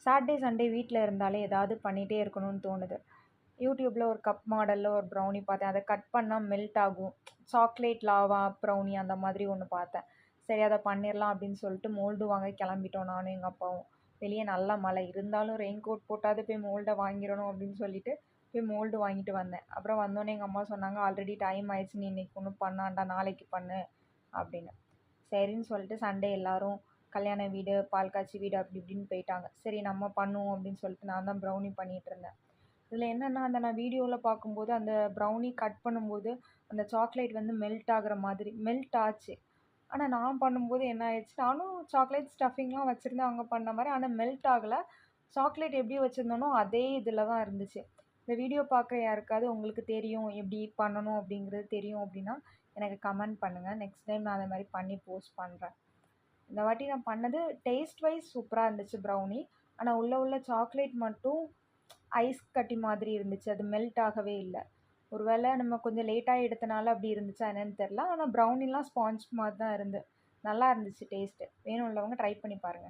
Saturday, Sunday வீட்ல இருந்தாலே ஏதாவது பண்ணிட்டே இருக்கணும்னு தோணுது. யூடியூப்ல ஒரு கப் மாடல்ல ஒரு ப்ரௌனி பார்த்தேன். அத கட் பண்ணா மெல்ட் ஆகும். சாக்லேட் லாவா ப்ரௌனி அந்த மாதிரி ஒண்ணு பார்த்தேன். சரி அத பண்ணிரலாம் அப்படின்னு சொல்லிட்டு மோல்டு வாங்க கிளம்பிட்டோம் நானும் எங்க அப்பாவும். வெளிய நல்ல மழை. இருந்தாலும் ரெயின் கோட் போட்டாவது போய் மோல்ட வாங்கிரணும் அப்படின்னு சொல்லிட்டு போய் மோல்டு வாங்கிட்டு வந்தேன். அப்புறம் வந்தோனே எங்க அம்மா சொன்னாங்க, "ஆல்ரெடி டைம் ஆயிடுச்சு. நீ இன்னைக்கு ஒண்ணும் பண்ண வேண்டாம். நாளைக்கு பண்ணு" அப்படின்னு. சரின்னு சொல்லிட்டு சண்டே எல்லாரும் கல்யாண வீடு, பால் காய்ச்சி வீடு அப்படி இப்படின்னு போயிட்டாங்க. சரி நம்ம பண்ணுவோம் அப்படின்னு சொல்லிட்டு நான் தான் ப்ரௌனி பண்ணிட்டு இருந்தேன். இதில என்னன்னா, நான் வீடியோல பார்க்கும்போது அந்த ப்ரௌனி கட் பண்ணும்போது, அந்த சாக்லேட் வந்து மெல்ட் ஆகுற மாதிரி மெல்ட் ஆச்சு. ஆனா நான் பண்ணும்போது என்ன ஆயிடுச்சு, நானும் சாக்லேட் ஸ்டஃபிங்லாம் வச்சிருந்தேன் அவங்க பண்ண மாரி. ஆனா மெல்ட் ஆகல. சாக்லேட் எப்படி வச்சிருந்தேனோ அதே இதில தான் இருந்துச்சு. இந்த வீடியோ பார்க்குற யாருக்காவது உங்களுக்கு தெரியும், எப்படி பண்ணணும் அப்படிங்கிறது தெரியும் அப்படின்னா, எனக்கு கமெண்ட் பண்ணுங்க. நெக்ஸ்ட் டைம் நான் அந்த மாரி பண்ணி போஸ்ட் பண்றேன். இந்த வாட்டி நான் பண்ணது டேஸ்ட் வைஸ் சூப்பரா இருந்துச்சு ப்ரௌனி. ஆனா உள்ள சாக்லேட் மட்டும் ஐஸ் கட்டி மாதிரி இருந்துச்சு. அது மெல்ட் ஆகவே இல்ல. ஒரு வேள நம்ம கொஞ்சம் லேட்டா எடுத்தனால அப்படி இருந்துச்சா என்னன்னு தெரியல. ஆனா ப்ரௌனிலாம் ஸ்பாஞ்ச் மாரி தான் நல்லா இருந்துச்சு டேஸ்ட்டு. வேணும்ன்றவங்க ட்ரை பண்ணி பாருங்க.